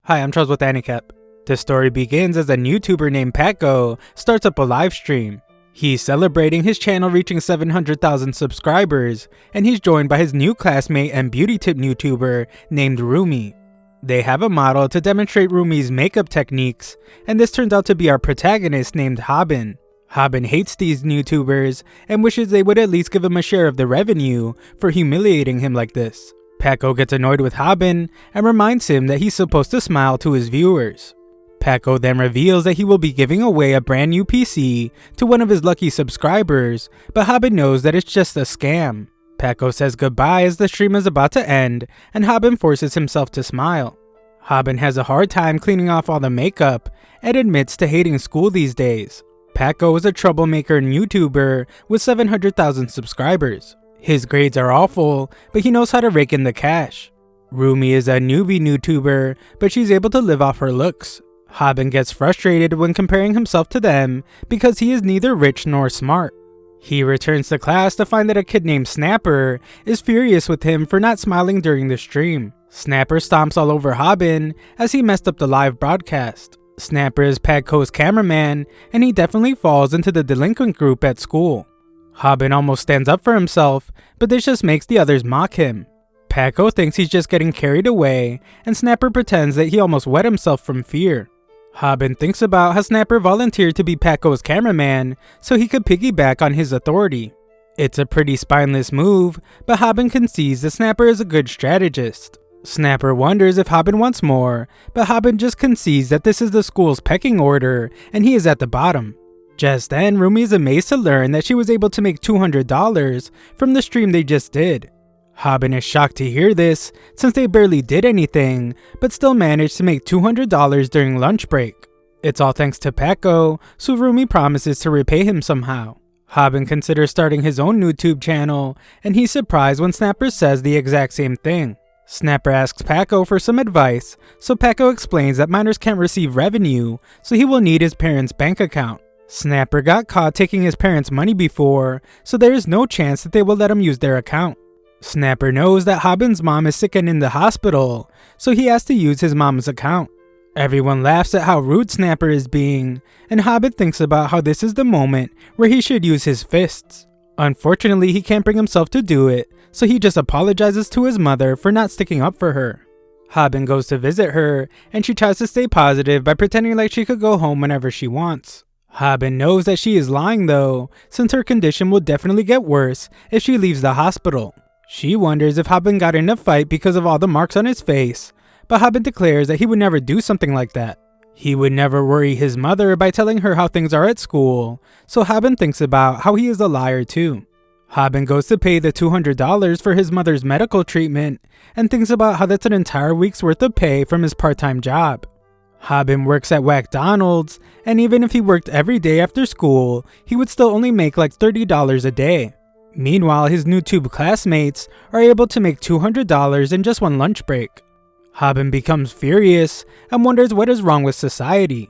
Hi, I'm Charles with AniCap. The story begins as a YouTuber named Paco starts up a live stream. He's celebrating his channel reaching 700,000 subscribers, and he's joined by his new classmate and beauty tip YouTuber named Rumi. They have a model to demonstrate Rumi's makeup techniques, and this turns out to be our protagonist named Haben. Haben hates these YouTubers and wishes they would at least give him a share of the revenue for humiliating him like this. Paco gets annoyed with Haben and reminds him that he's supposed to smile to his viewers. Paco then reveals that he will be giving away a brand new PC to one of his lucky subscribers, but Haben knows that it's just a scam. Paco says goodbye as the stream is about to end, and Haben forces himself to smile. Haben has a hard time cleaning off all the makeup and admits to hating school these days. Paco is a troublemaker and YouTuber with 700,000 subscribers. His grades are awful, but he knows how to rake in the cash. Rumi is a newbie YouTuber, but she's able to live off her looks. Haben gets frustrated when comparing himself to them because he is neither rich nor smart. He returns to class to find that a kid named Snapper is furious with him for not smiling during the stream. Snapper stomps all over Haben as he messed up the live broadcast. Snapper is Paco's cameraman, and he definitely falls into the delinquent group at school. Haben almost stands up for himself, but this just makes the others mock him. Paco thinks he's just getting carried away, and Snapper pretends that he almost wet himself from fear. Haben thinks about how Snapper volunteered to be Paco's cameraman so he could piggyback on his authority. It's a pretty spineless move, but Haben concedes that Snapper is a good strategist. Snapper wonders if Haben wants more, but Haben just concedes that this is the school's pecking order and he is at the bottom. Just then, Rumi is amazed to learn that she was able to make $200 from the stream they just did. Haben is shocked to hear this, since they barely did anything, but still managed to make $200 during lunch break. It's all thanks to Paco, so Rumi promises to repay him somehow. Haben considers starting his own YouTube channel, and he's surprised when Snapper says the exact same thing. Snapper asks Paco for some advice, so Paco explains that minors can't receive revenue, so he will need his parents' bank account. Snapper got caught taking his parents' money before, so there is no chance that they will let him use their account. Snapper knows that Haben's mom is sick and in the hospital, so he has to use his mom's account. Everyone laughs at how rude Snapper is being, and Haben thinks about how this is the moment where he should use his fists. Unfortunately, he can't bring himself to do it, so he just apologizes to his mother for not sticking up for her. Haben goes to visit her, and she tries to stay positive by pretending like she could go home whenever she wants. Haben knows that she is lying though, since her condition will definitely get worse if she leaves the hospital. She wonders if Haben got in a fight because of all the marks on his face, but Haben declares that he would never do something like that. He would never worry his mother by telling her how things are at school, so Haben thinks about how he is a liar too. Haben goes to pay the $200 for his mother's medical treatment and thinks about how that's an entire week's worth of pay from his part-time job. Haben works at McDonald's, and even if he worked every day after school, he would still only make like $30 a day. Meanwhile, his YouTube classmates are able to make $200 in just one lunch break. Haben becomes furious and wonders what is wrong with society.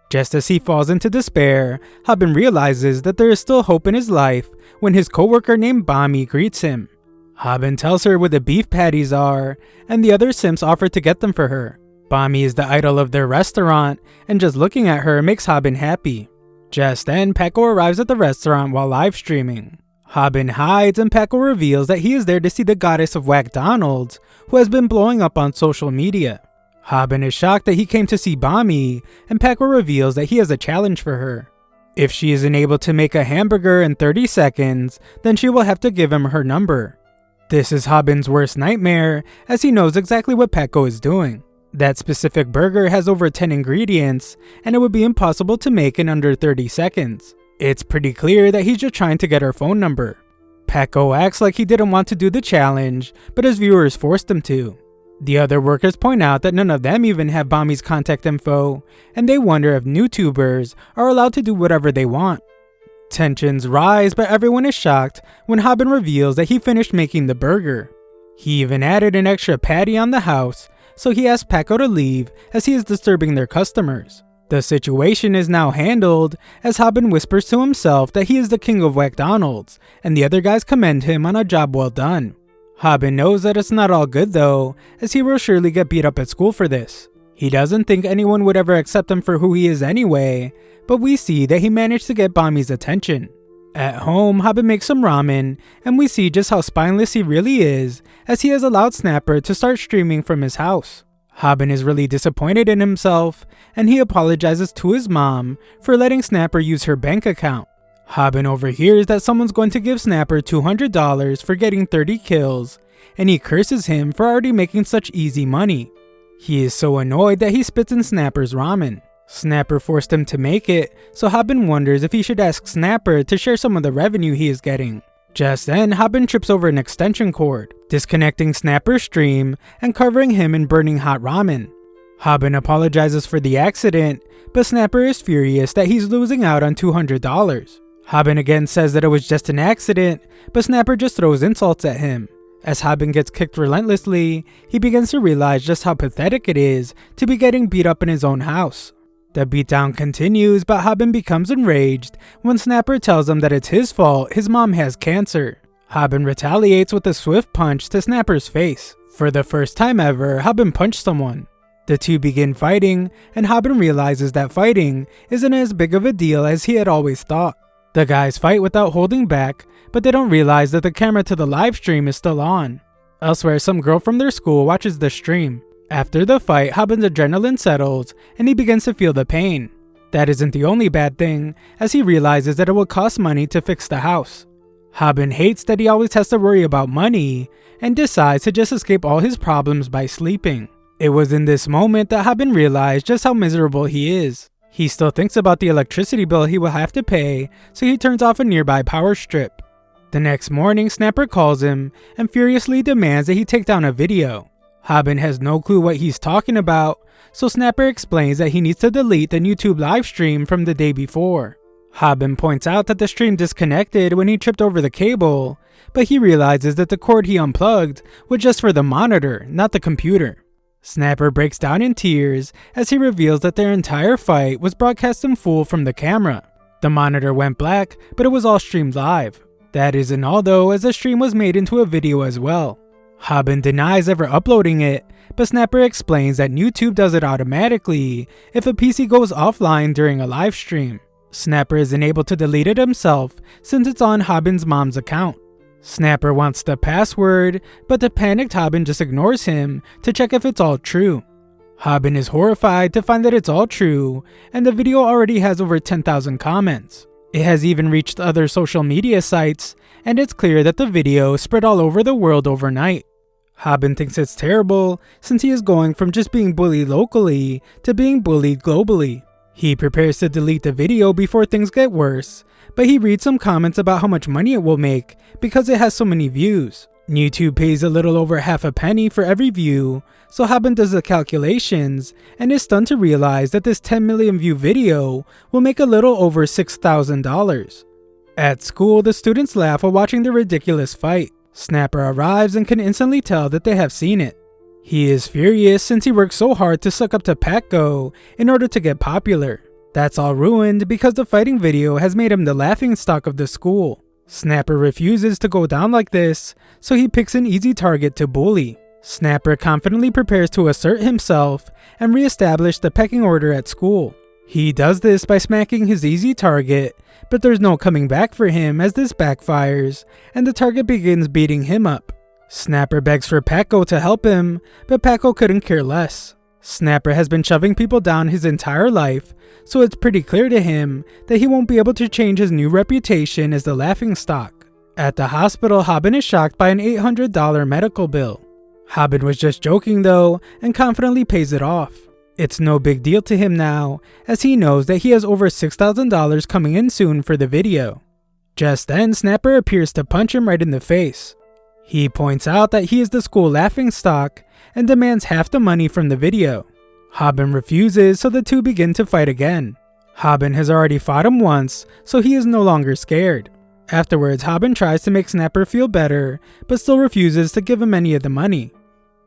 Just as he falls into despair, Haben realizes that there is still hope in his life when his coworker named Bami greets him. Haben tells her where the beef patties are, and the other simps offer to get them for her. Bami is the idol of their restaurant, and just looking at her makes Haben happy. Just then, Paco arrives at the restaurant while live streaming. Haben hides, and Paco reveals that he is there to see the goddess of McDonald's, who has been blowing up on social media. Haben is shocked that he came to see Bami, and Paco reveals that he has a challenge for her. If she isn't able to make a hamburger in 30 seconds, then she will have to give him her number. This is Haben's worst nightmare, as he knows exactly what Paco is doing. That specific burger has over 10 ingredients, and it would be impossible to make in under 30 seconds. It's pretty clear that he's just trying to get her phone number. Paco acts like he didn't want to do the challenge, but his viewers forced him to. The other workers point out that none of them even have Bami's contact info, and they wonder if YouTubers are allowed to do whatever they want. Tensions rise, but everyone is shocked when Haben reveals that he finished making the burger. He even added an extra patty on the house, so he asks Paco to leave as he is disturbing their customers. The situation is now handled as Haben whispers to himself that he is the king of McDonald's, and the other guys commend him on a job well done. Haben knows that it's not all good though, as he will surely get beat up at school for this. He doesn't think anyone would ever accept him for who he is anyway, but we see that he managed to get Bami's attention. At home, Haben makes some ramen, and we see just how spineless he really is, as he has allowed Snapper to start streaming from his house. Haben is really disappointed in himself, and he apologizes to his mom for letting Snapper use her bank account. Haben overhears that someone's going to give Snapper $200 for getting 30 kills, and he curses him for already making such easy money. He is so annoyed that he spits in Snapper's ramen. Snapper forced him to make it, so Haben wonders if he should ask Snapper to share some of the revenue he is getting. Just then, Haben trips over an extension cord, disconnecting Snapper's stream and covering him in burning hot ramen. Haben apologizes for the accident, but Snapper is furious that he's losing out on $200. Haben again says that it was just an accident, but Snapper just throws insults at him. As Haben gets kicked relentlessly, he begins to realize just how pathetic it is to be getting beat up in his own house. The beatdown continues, but Haben becomes enraged when Snapper tells him that it's his fault his mom has cancer. Haben retaliates with a swift punch to Snapper's face. For the first time ever, Haben punched someone. The two begin fighting, and Haben realizes that fighting isn't as big of a deal as he had always thought. The guys fight without holding back, but they don't realize that the camera to the live stream is still on. Elsewhere, some girl from their school watches the stream. After the fight, Haben's adrenaline settles, and he begins to feel the pain. That isn't the only bad thing, as he realizes that it will cost money to fix the house. Haben hates that he always has to worry about money, and decides to just escape all his problems by sleeping. It was in this moment that Haben realized just how miserable he is. He still thinks about the electricity bill he will have to pay, so he turns off a nearby power strip. The next morning, Snapper calls him and furiously demands that he take down a video. Haben has no clue what he's talking about, so Snapper explains that he needs to delete the YouTube live stream from the day before. Haben points out that the stream disconnected when he tripped over the cable, but he realizes that the cord he unplugged was just for the monitor, not the computer. Snapper breaks down in tears as he reveals that their entire fight was broadcast in full from the camera. The monitor went black, but it was all streamed live. That isn't all though, as the stream was made into a video as well. Haben denies ever uploading it, but Snapper explains that YouTube does it automatically if a PC goes offline during a live stream. Snapper isn't able to delete it himself since it's on Haben's mom's account. Snapper wants the password, but the panicked Haben just ignores him to check if it's all true. Haben is horrified to find that it's all true, and the video already has over 10,000 comments. It has even reached other social media sites, and it's clear that the video spread all over the world overnight. Haben thinks it's terrible since he is going from just being bullied locally to being bullied globally. He prepares to delete the video before things get worse, but he reads some comments about how much money it will make because it has so many views. YouTube pays a little over half a penny for every view, so Haben does the calculations and is stunned to realize that this 10 million view video will make a little over $6,000. At school, the students laugh while watching the ridiculous fight. Snapper arrives and can instantly tell that they have seen it. He is furious since he worked so hard to suck up to Paco in order to get popular. That's all ruined because the fighting video has made him the laughingstock of the school. Snapper refuses to go down like this, so he picks an easy target to bully. Snapper confidently prepares to assert himself and re-establish the pecking order at school. He does this by smacking his easy target, but there's no coming back for him as this backfires, and the target begins beating him up. Snapper begs for Paco to help him, but Paco couldn't care less. Snapper has been shoving people down his entire life, so it's pretty clear to him that he won't be able to change his new reputation as the laughingstock. At the hospital, Haben is shocked by an $800 medical bill. Haben was just joking though, and confidently pays it off. It's no big deal to him now, as he knows that he has over $6,000 coming in soon for the video. Just then, Snapper appears to punch him right in the face. He points out that he is the school laughingstock and demands half the money from the video. Haben refuses, so the two begin to fight again. Haben has already fought him once, so he is no longer scared. Afterwards, Haben tries to make Snapper feel better, but still refuses to give him any of the money.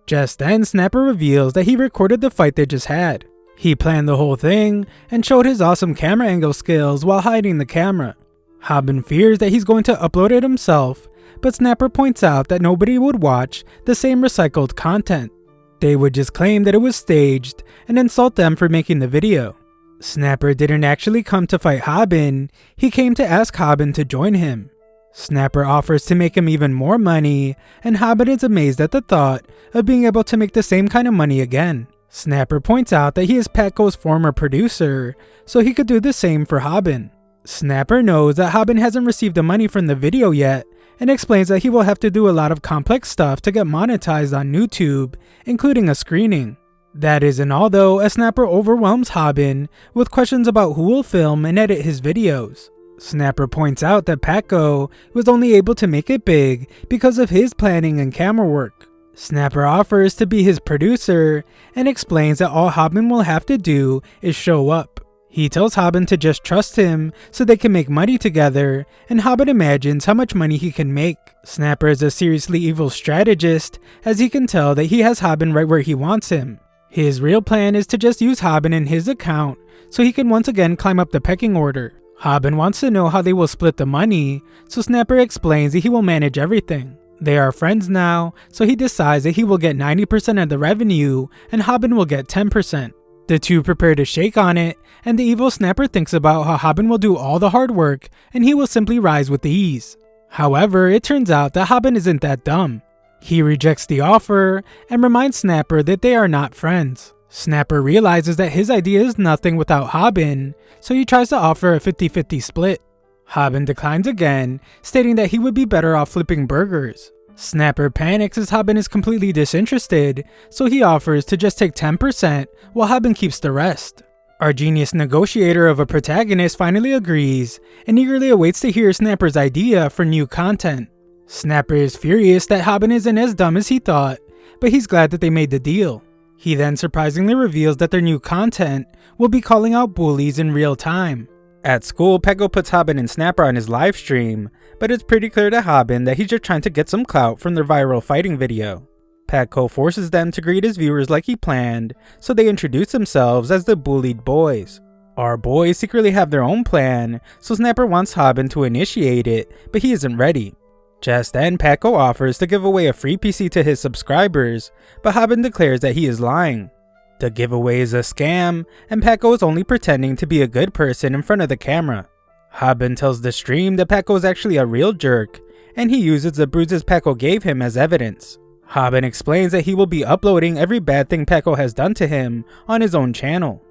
Just then, Snapper reveals that he recorded the fight they just had. He planned the whole thing and showed his awesome camera angle skills while hiding the camera. Haben fears that he's going to upload it himself, but Snapper points out that nobody would watch the same recycled content. They would just claim that it was staged and insult them for making the video. Snapper didn't actually come to fight Haben, he came to ask Haben to join him. Snapper offers to make him even more money, and Haben is amazed at the thought of being able to make the same kind of money again. Snapper points out that he is Patco's former producer, so he could do the same for Haben. Snapper knows that Haben hasn't received the money from the video yet, and explains that he will have to do a lot of complex stuff to get monetized on YouTube, including a screening. That isn't all though, as Snapper overwhelms Haben with questions about who will film and edit his videos. Snapper points out that Patco was only able to make it big because of his planning and camera work. Snapper offers to be his producer and explains that all Haben will have to do is show up. He tells Haben to just trust him so they can make money together, and Haben imagines how much money he can make. Snapper is a seriously evil strategist, as he can tell that he has Haben right where he wants him. His real plan is to just use Haben in his account so he can once again climb up the pecking order. Haben wants to know how they will split the money, so Snapper explains that he will manage everything. They are friends now, so he decides that he will get 90% of the revenue and Haben will get 10%. The two prepare to shake on it, and the evil Snapper thinks about how Haben will do all the hard work and he will simply rise with ease. However, it turns out that Haben isn't that dumb. He rejects the offer and reminds Snapper that they are not friends. Snapper realizes that his idea is nothing without Haben, so he tries to offer a 50-50 split. Haben declines again, stating that he would be better off flipping burgers. Snapper panics as Haben is completely disinterested, so he offers to just take 10% while Haben keeps the rest. Our genius negotiator of a protagonist finally agrees and eagerly awaits to hear Snapper's idea for new content. Snapper is furious that Haben isn't as dumb as he thought, but he's glad that they made the deal. He then surprisingly reveals that their new content will be calling out bullies in real time. At school, Patco puts Haben and Snapper on his live stream, but it's pretty clear to Haben that he's just trying to get some clout from their viral fighting video. Patco forces them to greet his viewers like he planned, so they introduce themselves as the bullied boys. Our boys secretly have their own plan, so Snapper wants Haben to initiate it, but he isn't ready. Just then, Patco offers to give away a free PC to his subscribers, but Haben declares that he is lying. The giveaway is a scam, and Patco is only pretending to be a good person in front of the camera. Haben tells the stream that Patco is actually a real jerk, and he uses the bruises Patco gave him as evidence. Haben explains that he will be uploading every bad thing Patco has done to him on his own channel.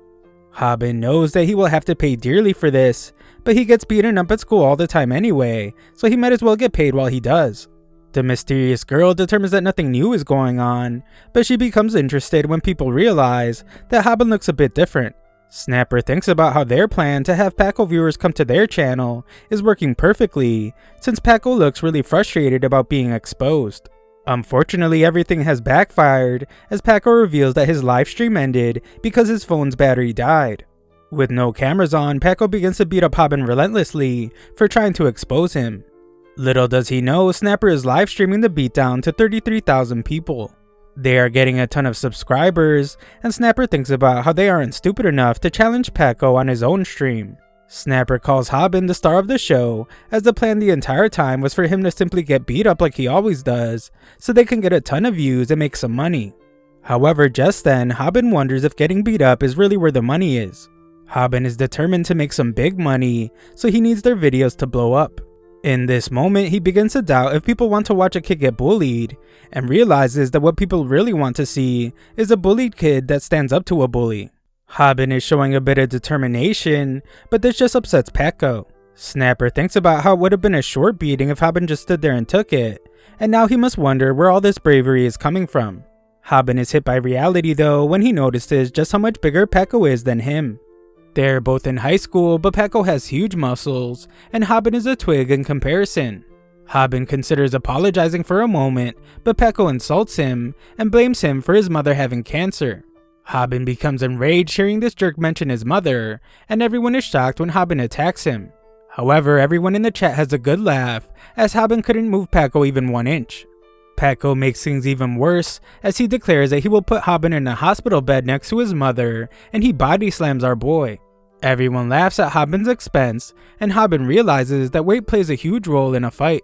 Haben knows that he will have to pay dearly for this, but he gets beaten up at school all the time anyway, so he might as well get paid while he does. The mysterious girl determines that nothing new is going on, but she becomes interested when people realize that Haben looks a bit different. Snapper thinks about how their plan to have Patco viewers come to their channel is working perfectly, since Patco looks really frustrated about being exposed. Unfortunately, everything has backfired, as Patco reveals that his livestream ended because his phone's battery died. With no cameras on, Patco begins to beat up Haben relentlessly for trying to expose him. Little does he know, Snapper is live streaming the beatdown to 33,000 people. They are getting a ton of subscribers, and Snapper thinks about how they aren't stupid enough to challenge Patco on his own stream. Snapper calls Haben the star of the show, as the plan the entire time was for him to simply get beat up like he always does, so they can get a ton of views and make some money. However, just then, Haben wonders if getting beat up is really where the money is. Haben is determined to make some big money, so he needs their videos to blow up. In this moment, he begins to doubt if people want to watch a kid get bullied, and realizes that what people really want to see is a bullied kid that stands up to a bully. Haben is showing a bit of determination, but this just upsets Patco. Snapper thinks about how it would have been a short beating if Haben just stood there and took it, and now he must wonder where all this bravery is coming from. Haben is hit by reality though when he notices just how much bigger Patco is than him. They're both in high school, but Patco has huge muscles, and Haben is a twig in comparison. Haben considers apologizing for a moment, but Patco insults him and blames him for his mother having cancer. Haben becomes enraged hearing this jerk mention his mother, and everyone is shocked when Haben attacks him. However, everyone in the chat has a good laugh, as Haben couldn't move Patco even 1 inch. Patco makes things even worse, as he declares that he will put Haben in a hospital bed next to his mother, and he body slams our boy. Everyone laughs at Haben's expense, and Haben realizes that weight plays a huge role in a fight.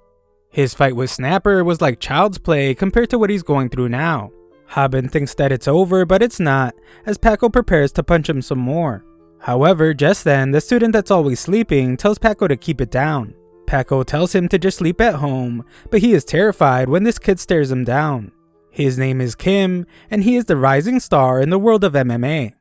His fight with Snapper was like child's play compared to what he's going through now. Haben thinks that it's over, but it's not, as Paco prepares to punch him some more. However, just then, the student that's always sleeping tells Paco to keep it down. Paco tells him to just sleep at home, but he is terrified when this kid stares him down. His name is Kim, and he is the rising star in the world of MMA.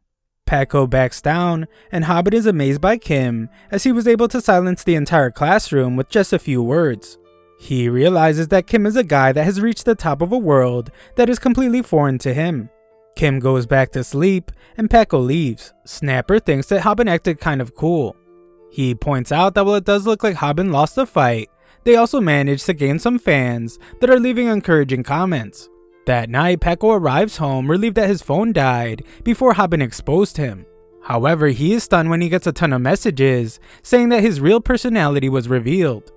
Paco backs down, and Haben is amazed by Kim, as he was able to silence the entire classroom with just a few words. He realizes that Kim is a guy that has reached the top of a world that is completely foreign to him. Kim goes back to sleep, and Paco leaves. Snapper thinks that Haben acted kind of cool. He points out that while it does look like Haben lost the fight, they also managed to gain some fans that are leaving encouraging comments. That night, Paco arrives home relieved that his phone died before Haben exposed him. However, he is stunned when he gets a ton of messages saying that his real personality was revealed.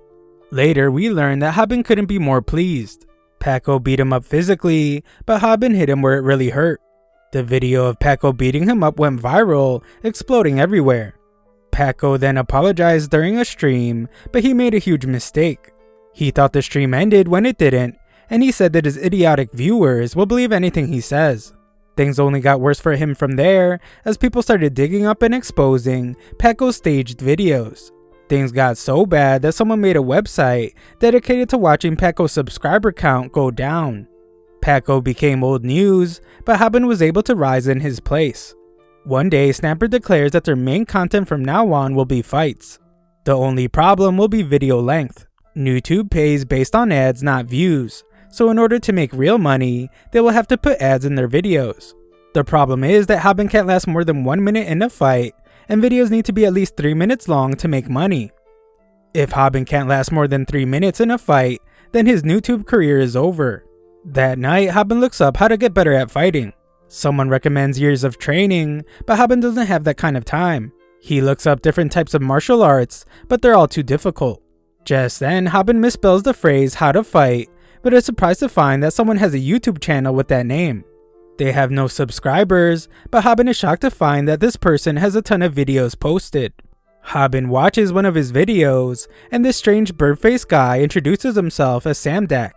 Later, we learn that Haben couldn't be more pleased. Paco beat him up physically, but Haben hit him where it really hurt. The video of Paco beating him up went viral, exploding everywhere. Paco then apologized during a stream, but he made a huge mistake. He thought the stream ended when it didn't, and he said that his idiotic viewers will believe anything he says. Things only got worse for him from there, as people started digging up and exposing Paco's staged videos. Things got so bad that someone made a website dedicated to watching Paco's subscriber count go down. Paco became old news, but Haben was able to rise in his place. One day, Snapper declares that their main content from now on will be fights. The only problem will be video length. YouTube pays based on ads, not views, so in order to make real money, they will have to put ads in their videos. The problem is that Haben can't last more than 1 minute in a fight, and videos need to be at least 3 minutes long to make money. If Haben can't last more than 3 minutes in a fight, then his YouTube career is over. That night, Haben looks up how to get better at fighting. Someone recommends years of training, but Haben doesn't have that kind of time. He looks up different types of martial arts, but they're all too difficult. Just then, Haben misspells the phrase how to fight, but is surprised to find that someone has a YouTube channel with that name. They have no subscribers, but Haben is shocked to find that this person has a ton of videos posted. Haben watches one of his videos, and this strange bird-faced guy introduces himself as Samdak.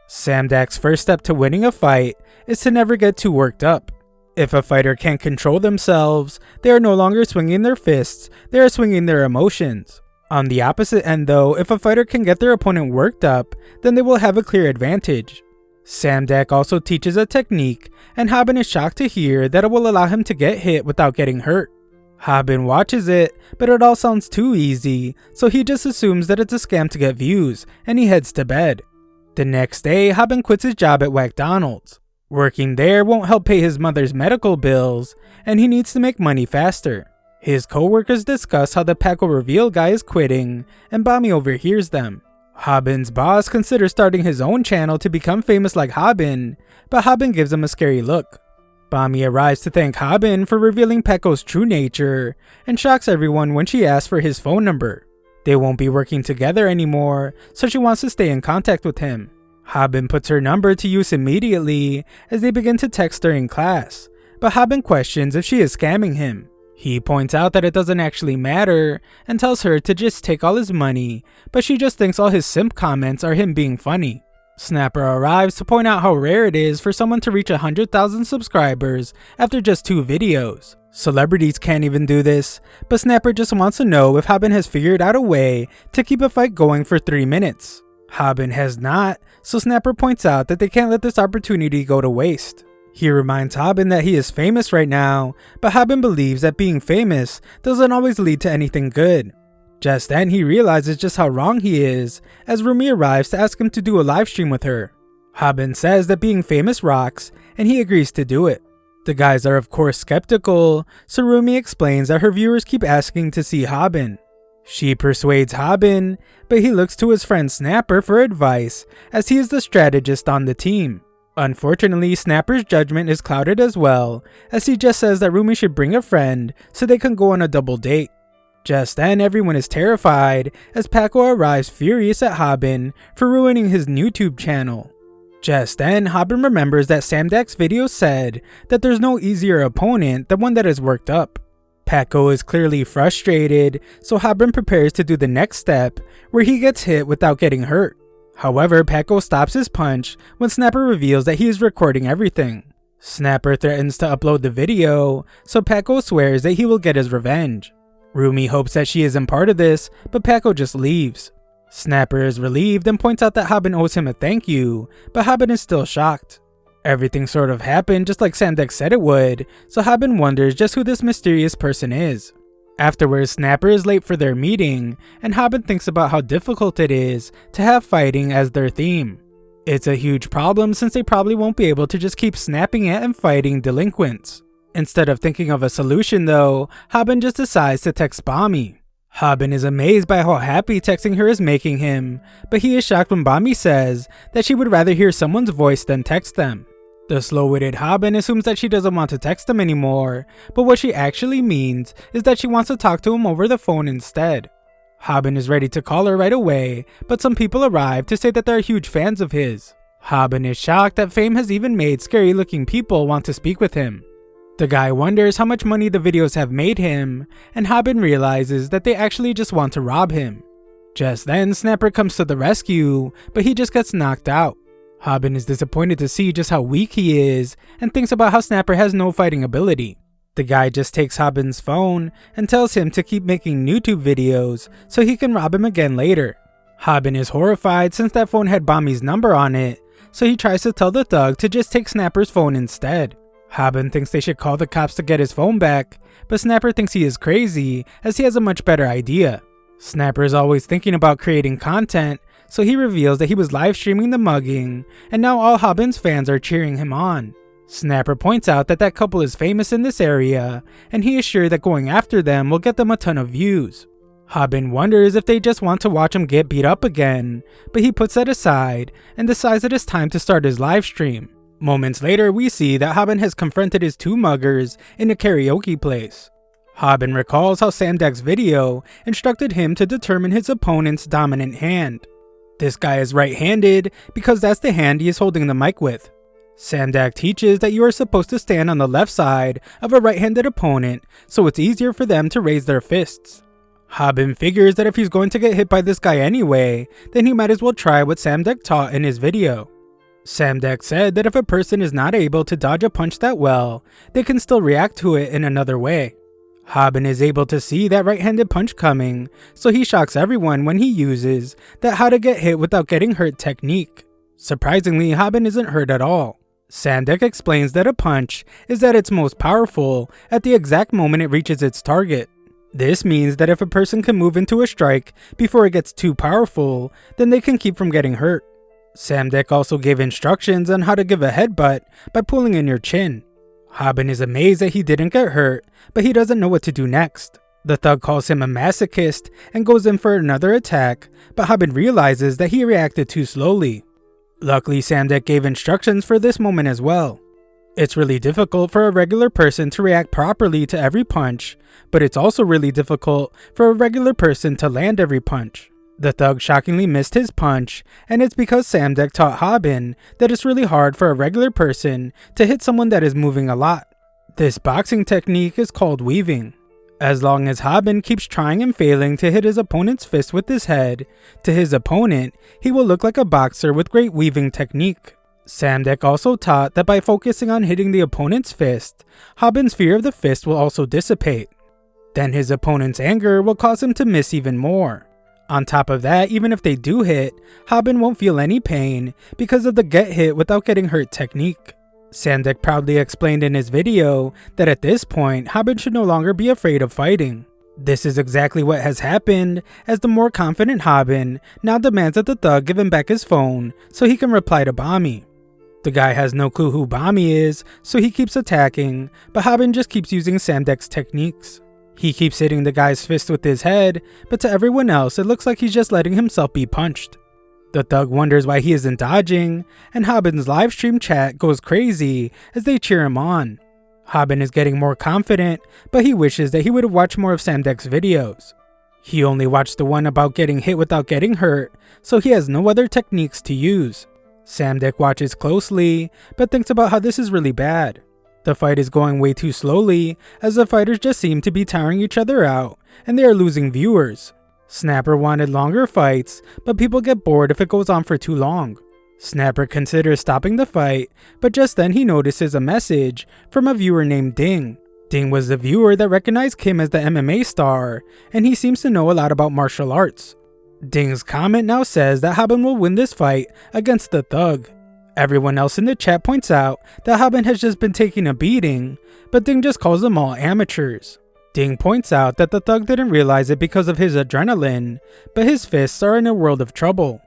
Samdak's first step to winning a fight is to never get too worked up. If a fighter can't control themselves, they are no longer swinging their fists, they are swinging their emotions. On the opposite end though, if a fighter can get their opponent worked up, then they will have a clear advantage. Samdak also teaches a technique, and Haben is shocked to hear that it will allow him to get hit without getting hurt. Haben watches it, but it all sounds too easy, so he just assumes that it's a scam to get views, and he heads to bed. The next day, Haben quits his job at McDonald's. Working there won't help pay his mother's medical bills, and he needs to make money faster. His co-workers discuss how the Paco reveal guy is quitting, and Bami overhears them. Haben's boss considers starting his own channel to become famous like Haben, but Haben gives him a scary look. Bami arrives to thank Haben for revealing Paco's true nature, and shocks everyone when she asks for his phone number. They won't be working together anymore, so she wants to stay in contact with him. Haben puts her number to use immediately as they begin to text during class, but Haben questions if she is scamming him. He points out that it doesn't actually matter and tells her to just take all his money, but she just thinks all his simp comments are him being funny. Snapper arrives to point out how rare it is for someone to reach 100,000 subscribers after just 2 videos. Celebrities can't even do this, but Snapper just wants to know if Haben has figured out a way to keep a fight going for 3 minutes. Haben has not, so Snapper points out that they can't let this opportunity go to waste. He reminds Haben that he is famous right now, but Haben believes that being famous doesn't always lead to anything good. Just then he realizes just how wrong he is, as Rumi arrives to ask him to do a live stream with her. Haben says that being famous rocks, and he agrees to do it. The guys are of course skeptical, so Rumi explains that her viewers keep asking to see Haben. She persuades Haben, but he looks to his friend Snapper for advice, as he is the strategist on the team. Unfortunately, Snapper's judgment is clouded as well, as he just says that Rumi should bring a friend so they can go on a double date. Just then, everyone is terrified as Paco arrives furious at Haben for ruining his YouTube channel. Just then, Haben remembers that Samdak's video said that there's no easier opponent than one that is worked up. Paco is clearly frustrated, so Haben prepares to do the next step, where he gets hit without getting hurt. However, Paco stops his punch when Snapper reveals that he is recording everything. Snapper threatens to upload the video, so Paco swears that he will get his revenge. Rumi hopes that she isn't part of this, but Paco just leaves. Snapper is relieved and points out that Haben owes him a thank you, but Haben is still shocked. Everything sort of happened just like Samdek said it would, so Haben wonders just who this mysterious person is. Afterwards, Snapper is late for their meeting, and Haben thinks about how difficult it is to have fighting as their theme. It's a huge problem since they probably won't be able to just keep snapping at and fighting delinquents. Instead of thinking of a solution though, Haben just decides to text Bami. Haben is amazed by how happy texting her is making him, but he is shocked when Bami says that she would rather hear someone's voice than text them. The slow-witted Haben assumes that she doesn't want to text him anymore, but what she actually means is that she wants to talk to him over the phone instead. Haben is ready to call her right away, but some people arrive to say that they're huge fans of his. Haben is shocked that fame has even made scary-looking people want to speak with him. The guy wonders how much money the videos have made him, and Haben realizes that they actually just want to rob him. Just then, Snapper comes to the rescue, but he just gets knocked out. Haben is disappointed to see just how weak he is, and thinks about how Snapper has no fighting ability. The guy just takes Haben's phone and tells him to keep making YouTube videos so he can rob him again later. Haben is horrified since that phone had Bami's number on it, so he tries to tell the thug to just take Snapper's phone instead. Haben thinks they should call the cops to get his phone back, but Snapper thinks he is crazy as he has a much better idea. Snapper is always thinking about creating content, so he reveals that he was live streaming the mugging, and now all Haben's fans are cheering him on. Snapper points out that that couple is famous in this area, and he is sure that going after them will get them a ton of views. Haben wonders if they just want to watch him get beat up again, but he puts that aside and decides that it's time to start his live stream. Moments later, we see that Haben has confronted his two muggers in a karaoke place. Haben recalls how Samdek's video instructed him to determine his opponent's dominant hand. This guy is right-handed because that's the hand he is holding the mic with. Samdek teaches that you are supposed to stand on the left side of a right-handed opponent so it's easier for them to raise their fists. Haben figures that if he's going to get hit by this guy anyway, then he might as well try what Samdek taught in his video. Samdek said that if a person is not able to dodge a punch that well, they can still react to it in another way. Haben is able to see that right-handed punch coming, so he shocks everyone when he uses that how to get hit without getting hurt technique. Surprisingly, Haben isn't hurt at all. Samdek explains that a punch is at its most powerful at the exact moment it reaches its target. This means that if a person can move into a strike before it gets too powerful, then they can keep from getting hurt. Samdek also gave instructions on how to give a headbutt by pulling in your chin. Haben is amazed that he didn't get hurt, but he doesn't know what to do next. The thug calls him a masochist and goes in for another attack, but Haben realizes that he reacted too slowly. Luckily, Samdek gave instructions for this moment as well. It's really difficult for a regular person to react properly to every punch, but it's also really difficult for a regular person to land every punch. The thug shockingly missed his punch, and it's because Samdek taught Haben that it's really hard for a regular person to hit someone that is moving a lot. This boxing technique is called weaving. As long as Haben keeps trying and failing to hit his opponent's fist with his head, to his opponent, he will look like a boxer with great weaving technique. Samdek also taught that by focusing on hitting the opponent's fist, Haben's fear of the fist will also dissipate. Then his opponent's anger will cause him to miss even more. On top of that, even if they do hit, Haben won't feel any pain because of the get hit without getting hurt technique. Samdek proudly explained in his video that at this point, Haben should no longer be afraid of fighting. This is exactly what has happened, as the more confident Haben now demands that the thug give him back his phone so he can reply to Bami. The guy has no clue who Bami is, so he keeps attacking, but Haben just keeps using Samdek's techniques. He keeps hitting the guy's fist with his head, but to everyone else it looks like he's just letting himself be punched. The thug wonders why he isn't dodging, and Haben's livestream chat goes crazy as they cheer him on. Haben is getting more confident, but he wishes that he would have watched more of Samdek's videos. He only watched the one about getting hit without getting hurt, so he has no other techniques to use. Samdek watches closely, but thinks about how this is really bad. The fight is going way too slowly, as the fighters just seem to be tiring each other out, and they are losing viewers. Snapper wanted longer fights, but people get bored if it goes on for too long. Snapper considers stopping the fight, but just then he notices a message from a viewer named Ding. Ding was the viewer that recognized Kim as the MMA star, and he seems to know a lot about martial arts. Ding's comment now says that Haben will win this fight against the thug. Everyone else in the chat points out that Haben has just been taking a beating, but Ding just calls them all amateurs. Ding points out that the thug didn't realize it because of his adrenaline, but his fists are in a world of trouble.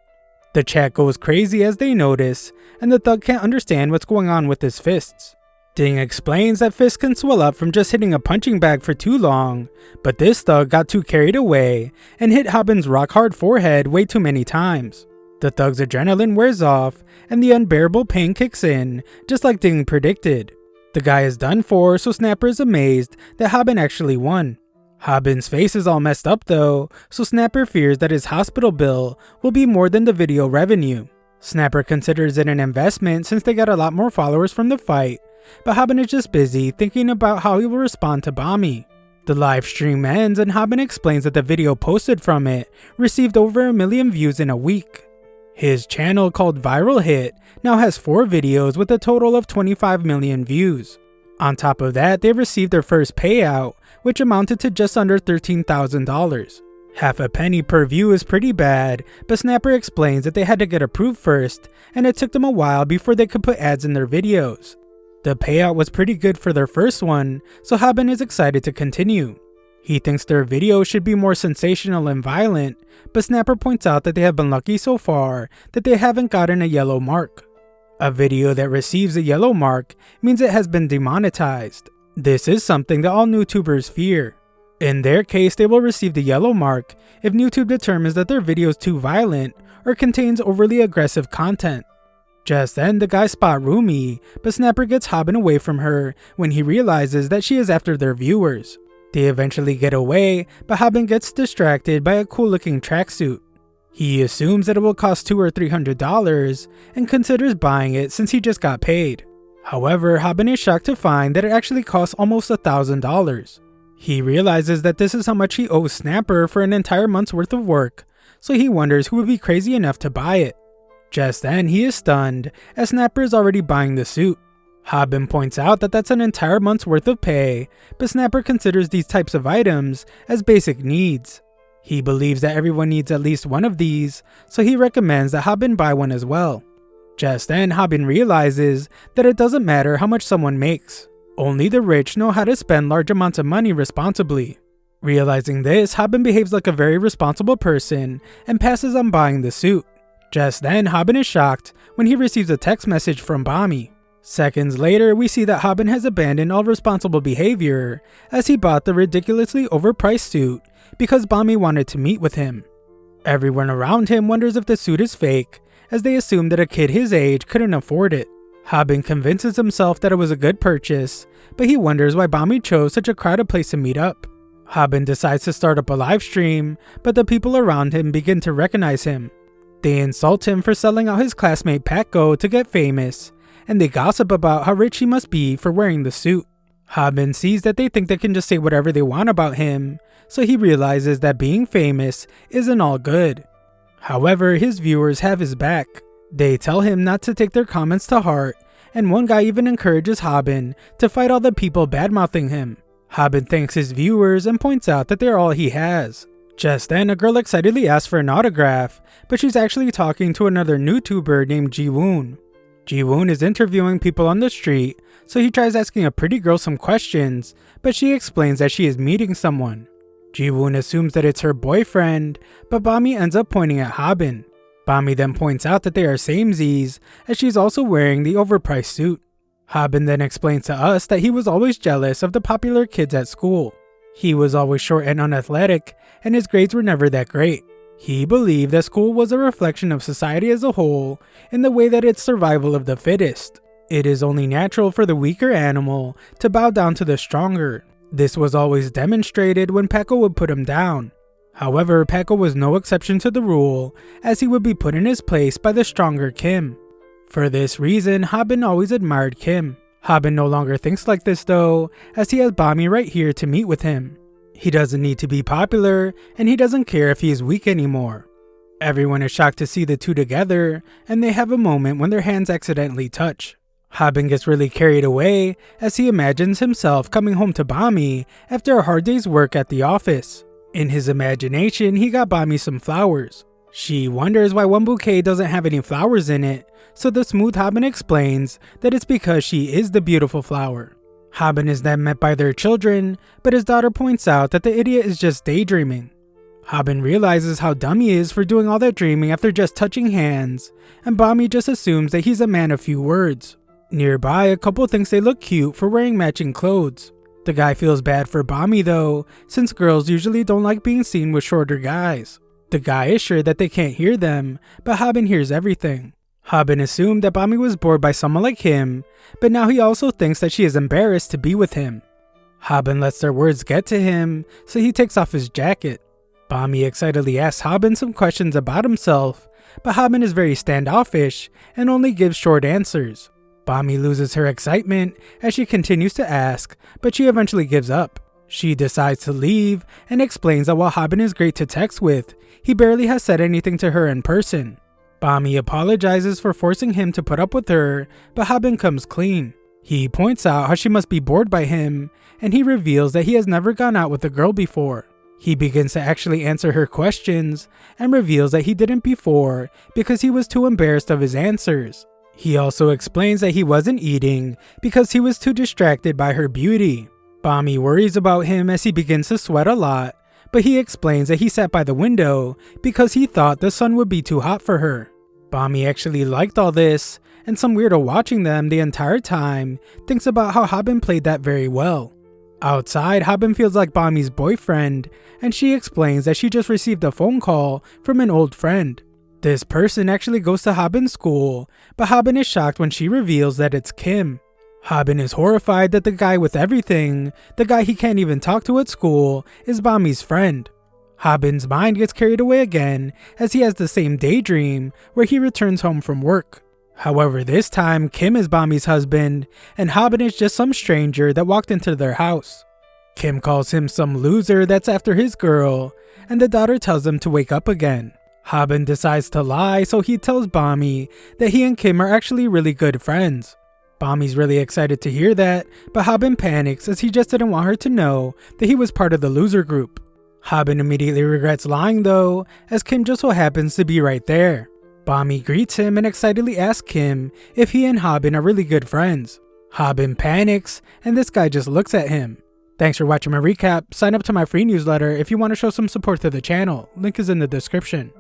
The chat goes crazy as they notice, and the thug can't understand what's going on with his fists. Ding explains that fists can swell up from just hitting a punching bag for too long, but this thug got too carried away and hit Haben's rock-hard forehead way too many times. The thug's adrenaline wears off, and the unbearable pain kicks in, just like Ding predicted. The guy is done for, so Snapper is amazed that Haben actually won. Haben's face is all messed up though, so Snapper fears that his hospital bill will be more than the video revenue. Snapper considers it an investment since they got a lot more followers from the fight, but Haben is just busy thinking about how he will respond to Bami. The live stream ends and Haben explains that the video posted from it received over 1 million views in a week. His channel, called Viral Hit, now has 4 videos with a total of 25 million views. On top of that, they received their first payout, which amounted to just under $13,000. Half a penny per view is pretty bad, but Snapper explains that they had to get approved first, and it took them a while before they could put ads in their videos. The payout was pretty good for their first one, so Haben is excited to continue. He thinks their video should be more sensational and violent, but Snapper points out that they have been lucky so far that they haven't gotten a yellow mark. A video that receives a yellow mark means it has been demonetized. This is something that all YouTubers fear. In their case, they will receive the yellow mark if YouTube determines that their video is too violent or contains overly aggressive content. Just then, the guys spot Rumi, but Snapper gets Haben away from her when he realizes that she is after their viewers. They eventually get away, but Haben gets distracted by a cool looking tracksuit. He assumes that it will cost $200 or $300 and considers buying it since he just got paid. However, Haben is shocked to find that it actually costs almost $1,000. He realizes that this is how much he owes Snapper for an entire month's worth of work, so he wonders who would be crazy enough to buy it. Just then, he is stunned as Snapper is already buying the suit. Haben points out that that's an entire month's worth of pay, but Snapper considers these types of items as basic needs. He believes that everyone needs at least one of these, so he recommends that Haben buy one as well. Just then, Haben realizes that it doesn't matter how much someone makes. Only the rich know how to spend large amounts of money responsibly. Realizing this, Haben behaves like a very responsible person and passes on buying the suit. Just then, Haben is shocked when he receives a text message from Bami. Seconds later, we see that Haben has abandoned all responsible behavior as he bought the ridiculously overpriced suit because Bami wanted to meet with him. Everyone around him wonders if the suit is fake, as they assume that a kid his age couldn't afford it. Haben convinces himself that it was a good purchase, but he wonders why Bami chose such a crowded place to meet up. Haben decides to start up a live stream, but the people around him begin to recognize him. They insult him for selling out his classmate Paco to get famous, and they gossip about how rich he must be for wearing the suit. Haben sees that they think they can just say whatever they want about him, so he realizes that being famous isn't all good. However, his viewers have his back. They tell him not to take their comments to heart, and one guy even encourages Haben to fight all the people badmouthing him. Haben thanks his viewers and points out that they're all he has. Just then, a girl excitedly asks for an autograph, but she's actually talking to another YouTuber named Ji-woon. Ji-woon is interviewing people on the street, so he tries asking a pretty girl some questions, but she explains that she is meeting someone. Ji-woon assumes that it's her boyfriend, but Bami ends up pointing at Haben. Bami then points out that they are samesies, as she's also wearing the overpriced suit. Haben then explains to us that he was always jealous of the popular kids at school. He was always short and unathletic, and his grades were never that great. He believed that school was a reflection of society as a whole, in the way that it's survival of the fittest. It is only natural for the weaker animal to bow down to the stronger. This was always demonstrated when Paco would put him down. However, Paco was no exception to the rule, as he would be put in his place by the stronger Kim. For this reason, Haben always admired Kim. Haben no longer thinks like this though, as he has Bami right here to meet with him. He doesn't need to be popular, and he doesn't care if he is weak anymore. Everyone is shocked to see the two together, and they have a moment when their hands accidentally touch. Haben gets really carried away as he imagines himself coming home to Bami after a hard day's work at the office. In his imagination, he got Bami some flowers. She wonders why one bouquet doesn't have any flowers in it, so the smooth Haben explains that it's because she is the beautiful flower. Haben is then met by their children, but his daughter points out that the idiot is just daydreaming. Haben realizes how dumb he is for doing all that dreaming after just touching hands, and Bami just assumes that he's a man of few words. Nearby, a couple thinks they look cute for wearing matching clothes. The guy feels bad for Bami though, since girls usually don't like being seen with shorter guys. The guy is sure that they can't hear them, but Haben hears everything. Haben assumed that Bami was bored by someone like him, but now he also thinks that she is embarrassed to be with him. Haben lets their words get to him, so he takes off his jacket. Bami excitedly asks Haben some questions about himself, but Haben is very standoffish and only gives short answers. Bami loses her excitement as she continues to ask, but she eventually gives up. She decides to leave and explains that while Haben is great to text with, he barely has said anything to her in person. Bami apologizes for forcing him to put up with her, but Haben comes clean. He points out how she must be bored by him, and he reveals that he has never gone out with a girl before. He begins to actually answer her questions and reveals that he didn't before because he was too embarrassed of his answers. He also explains that he wasn't eating because he was too distracted by her beauty. Bami worries about him as he begins to sweat a lot, but he explains that he sat by the window because he thought the sun would be too hot for her. Bami actually liked all this, and some weirdo watching them the entire time thinks about how Haben played that very well. Outside, Haben feels like Bami's boyfriend, and she explains that she just received a phone call from an old friend. This person actually goes to Haben's school, but Haben is shocked when she reveals that it's Kim. Haben is horrified that the guy with everything, the guy he can't even talk to at school, is Bami's friend. Haben's mind gets carried away again as he has the same daydream where he returns home from work. However, this time Kim is Bami's husband and Haben is just some stranger that walked into their house. Kim calls him some loser that's after his girl, and the daughter tells him to wake up again. Haben decides to lie, so he tells Bami that he and Kim are actually really good friends. Bami's really excited to hear that, but Haben panics as he just didn't want her to know that he was part of the loser group. Haben immediately regrets lying though, as Kim just so happens to be right there. Bami greets him and excitedly asks Kim if he and Haben are really good friends. Haben panics, and this guy just looks at him. Thanks for watching my recap. Sign up to my free newsletter if you want to show some support to the channel. Link is in the description.